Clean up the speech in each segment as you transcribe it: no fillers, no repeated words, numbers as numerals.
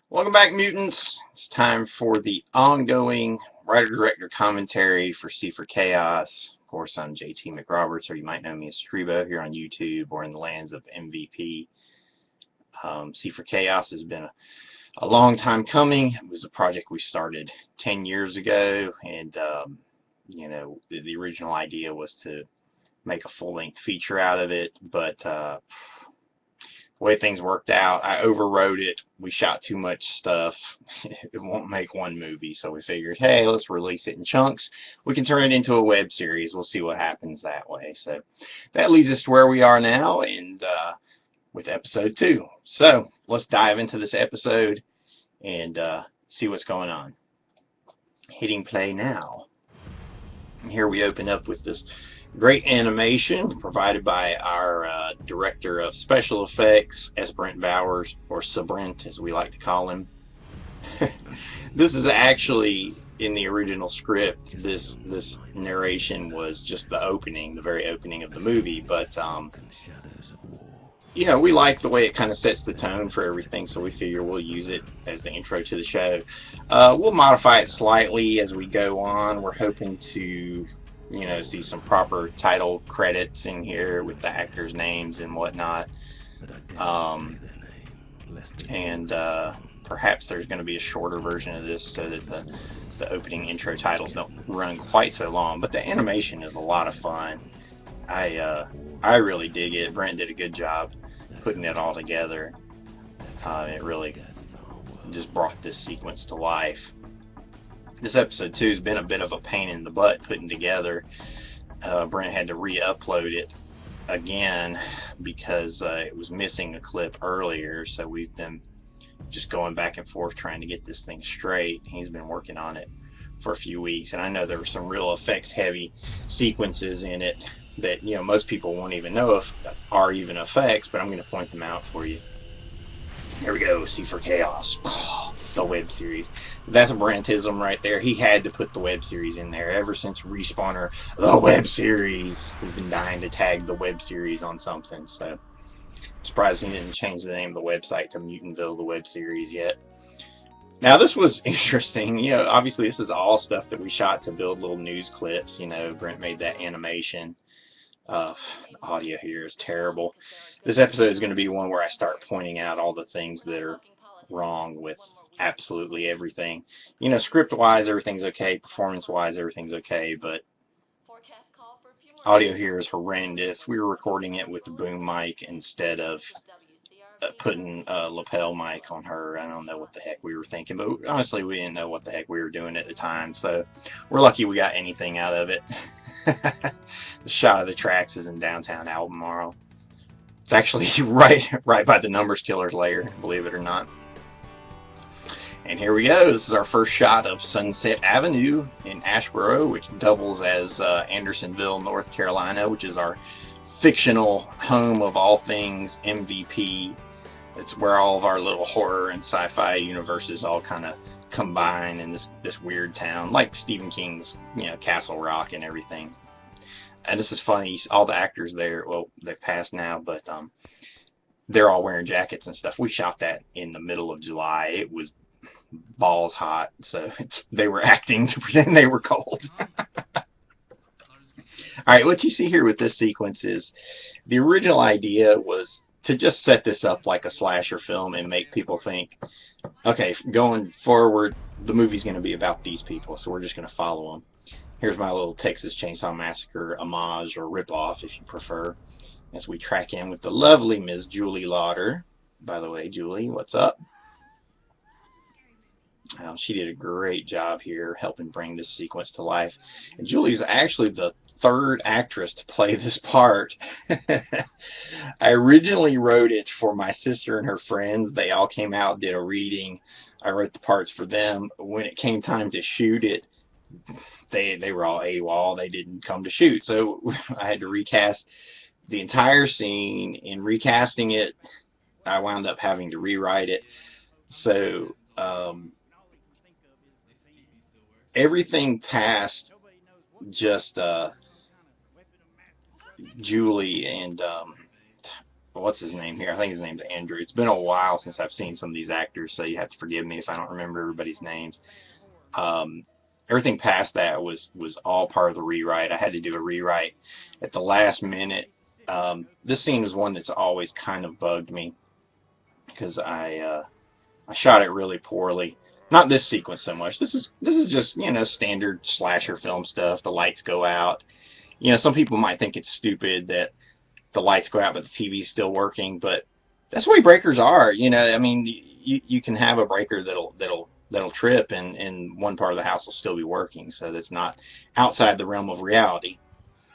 Welcome back, mutants. It's time for the ongoing writer-director commentary for C for Chaos. Of course, I'm JT McRoberts, or you might know me as Strebo here on YouTube or in the lands of MVP. C for Chaos has been a long time coming. It was a project we started 10 years ago, and the original idea was to make a full-length feature out of it, but the way things worked out, I overwrote it. We shot too much stuff. It won't make one movie, so we figured, hey, let's release it in chunks. We can turn it into a web series. We'll see what happens that way. So that leads us to where we are now, and with episode 2. So let's dive into this episode and see what's going on. Hitting play now. Here we open up with this great animation provided by our director of special effects, Brent Bowers, or Sabrent as we like to call him. This is actually in the original script. This narration was just the very opening of the movie, but we like the way it kind of sets the tone for everything, so we figure we'll use it as the intro to the show. We'll modify it slightly as we go on. We're hoping to see some proper title credits in here with the actors' names and whatnot. Perhaps there's going to be a shorter version of this so that the opening intro titles don't run quite so long. But the animation is a lot of fun. I really dig it. Brent did a good job putting it all together. It really just brought this sequence to life. This episode 2 has been a bit of a pain in the butt putting together. Brent had to re-upload it again because it was missing a clip earlier, so we've been just going back and forth trying to get this thing straight. He's been working on it for a few weeks, and I know there were some real effects heavy sequences in it that most people won't even know if are even effects, but I'm going to point them out for you. Here we go, C for Chaos, the web series. That's a Brentism right there. He had to put the web series in there. Ever since Respawner, the web series, has been dying to tag the web series on something. So, I'm surprised he didn't change the name of the website to Mutantville, the web series yet. Now, this was interesting. Obviously this is all stuff that we shot to build little news clips. Brent made that animation. The audio here is terrible. This episode is going to be one where I start pointing out all the things that are wrong with absolutely everything. Script-wise, everything's okay. Performance-wise, everything's okay. But audio here is horrendous. We were recording it with the boom mic instead of putting a lapel mic on her. I don't know what the heck we were thinking, but honestly, we didn't know what the heck we were doing at the time. So we're lucky we got anything out of it. The shot of the tracks is in downtown Albemarle. It's actually right by the Numbers Killer's lair, believe it or not. And here we go. This is our first shot of Sunset Avenue in Asheboro, which doubles as Andersonville, North Carolina, which is our fictional home of all things MVP. It's where all of our little horror and sci-fi universes all kind of combine in this weird town, like Stephen King's Castle Rock and everything. And this is funny. All the actors there, well, they've passed now, but they're all wearing jackets and stuff. We shot that in the middle of July. It was balls hot, so they were acting to pretend they were cold. Alright, what you see here with this sequence is the original idea was to just set this up like a slasher film and make people think, okay, going forward, the movie's going to be about these people, so we're just going to follow them. Here's my little Texas Chainsaw Massacre homage or ripoff, if you prefer, as we track in with the lovely Ms. Julie Lauder. By the way, Julie, what's up? She did a great job here helping bring this sequence to life. And Julie's actually the third actress to play this part. I originally wrote it for my sister and her friends. They all came out, did a reading. I wrote the parts for them. When it came time to shoot it, they were all AWOL. They didn't come to shoot. So I had to recast the entire scene. In recasting it, I wound up having to rewrite it. So everything past just Julie and what's his name here? I think his name's Andrew. It's been a while since I've seen some of these actors, so you have to forgive me if I don't remember everybody's names. Um, Everything past that was all part of the rewrite. I had to do a rewrite at the last minute. This scene was one that's always kind of bugged me because I shot it really poorly. Not this sequence so much. This is just, you know, standard slasher film stuff. The lights go out. You know, some people might think it's stupid that the lights go out but the TV's still working, but that's the way breakers are. You know, I mean, you can have a breaker that'll trip and one part of the house will still be working, so that's not outside the realm of reality.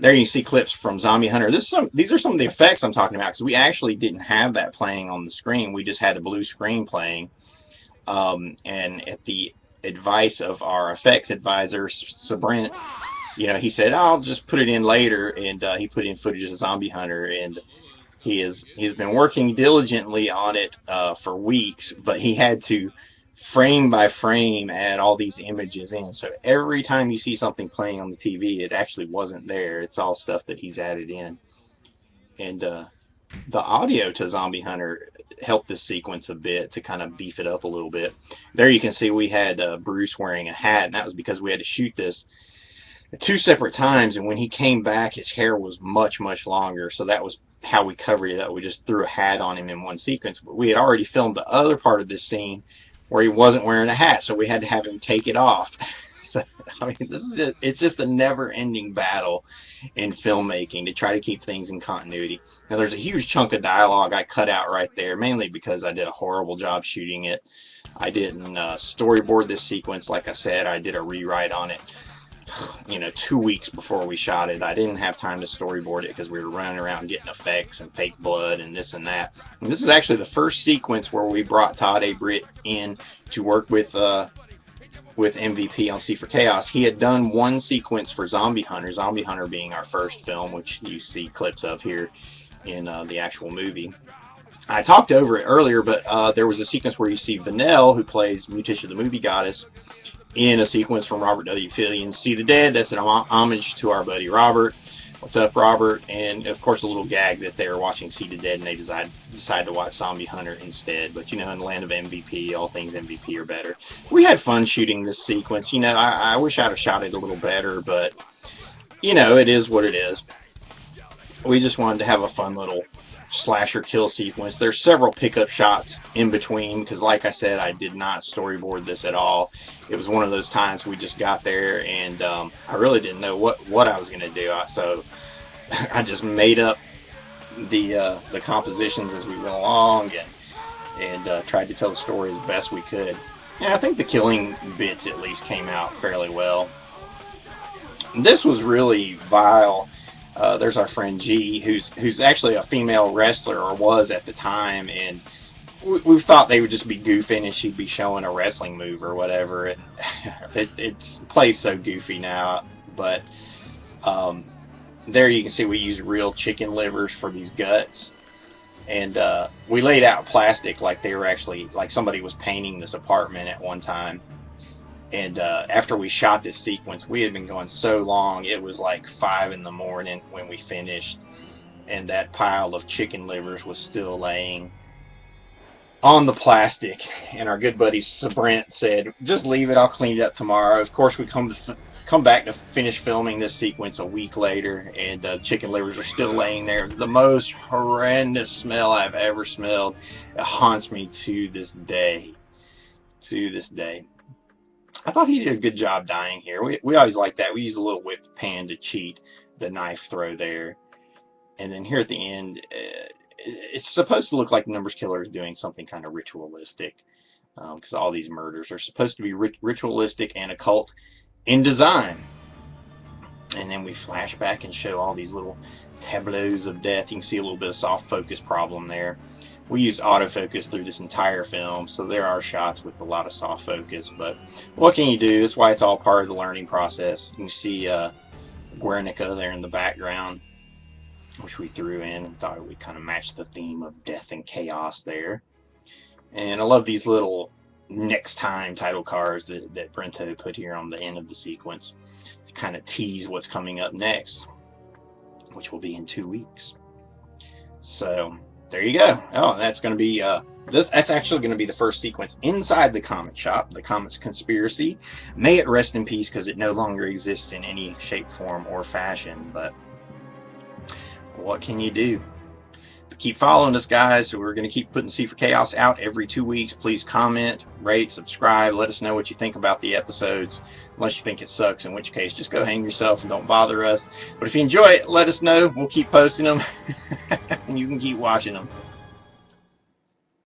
There you see clips from Zombie Hunter. These are some of the effects I'm talking about, because we actually didn't have that playing on the screen. We just had a blue screen playing, and at the advice of our effects advisor, Sabrent, you know, he said, "Oh, I'll just put it in later," and he put in footage of Zombie Hunter, and he's been working diligently on it for weeks, but he had to frame by frame add all these images in. So every time you see something playing on the TV, it actually wasn't there. It's all stuff that he's added in. And the audio to Zombie Hunter helped this sequence a bit to kind of beef it up a little bit. There you can see we had Bruce wearing a hat, and that was because we had to shoot this at 2 separate times, and when he came back, his hair was much, much longer, so that was how we covered it up. We just threw a hat on him in one sequence, but we had already filmed the other part of this scene where he wasn't wearing a hat, so we had to have him take it off. So, I mean, it's just a never-ending battle in filmmaking to try to keep things in continuity. Now, there's a huge chunk of dialogue I cut out right there, mainly because I did a horrible job shooting it. I didn't storyboard this sequence. Like I said, I did a rewrite on it, you know, 2 weeks before we shot it. I didn't have time to storyboard it because we were running around getting effects and fake blood and this and that. And this is actually the first sequence where we brought Todd A. Britt in to work with MVP on C for Chaos. He had done one sequence for Zombie Hunter being our first film, which you see clips of here in the actual movie. I talked over it earlier, but there was a sequence where you see Vanell, who plays Mutisha the Movie Goddess, in a sequence from Robert W. Fillion's See the Dead. That's an homage to our buddy Robert. What's up, Robert? And of course a little gag that they were watching See the Dead and they decide to watch Zombie Hunter instead. But you know, in the land of MVP, all things MVP are better. We had fun shooting this sequence. You know, I wish I'd have shot it a little better, but you know, it is what it is. We just wanted to have a fun little slasher kill sequence. There's several pickup shots in between because, like I said, I did not storyboard this at all. It was one of those times we just got there and I really didn't know what I was going to do. So I just made up the compositions as we went along and tried to tell the story as best we could. And I think the killing bits at least came out fairly well. This was really vile. There's our friend G, who's actually a female wrestler, or was at the time, and we thought they would just be goofing and she'd be showing a wrestling move or whatever. It plays so goofy now, but there you can see we used real chicken livers for these guts, and we laid out plastic like they were actually, like somebody was painting this apartment at one time. And after we shot this sequence, we had been going so long, it was like 5 in the morning when we finished, and that pile of chicken livers was still laying on the plastic. And our good buddy Sabrent said, "Just leave it, I'll clean it up tomorrow." Of course, we come back to finish filming this sequence a week later, and chicken livers are still laying there. The most horrendous smell I've ever smelled. It haunts me to this day. To this day. I thought he did a good job dying here. We always like that. We use a little whipped pan to cheat the knife throw there. And then here at the end, it's supposed to look like the Numbers Killer is doing something kind of ritualistic. Because all these murders are supposed to be ritualistic and occult in design. And then we flash back and show all these little tableaus of death. You can see a little bit of soft focus problem there. We used autofocus through this entire film, so there are shots with a lot of soft focus, but what can you do? That's why it's all part of the learning process. You can see Guernica there in the background, which we threw in and thought it would kind of match the theme of death and chaos there. And I love these little next time title cards that Brento put here on the end of the sequence to kind of tease what's coming up next, which will be in 2 weeks. So there you go. Oh, and that's going to be that's actually going to be the first sequence inside the comic shop, the Comics Conspiracy. May it rest in peace, because it no longer exists in any shape, form, or fashion. But what can you do? But keep following us, guys. So we're going to keep putting C for Chaos out every 2 weeks. Please comment, rate, subscribe. Let us know what you think about the episodes. Unless you think it sucks, in which case just go hang yourself and don't bother us. But if you enjoy it, let us know. We'll keep posting them, and you can keep watching them.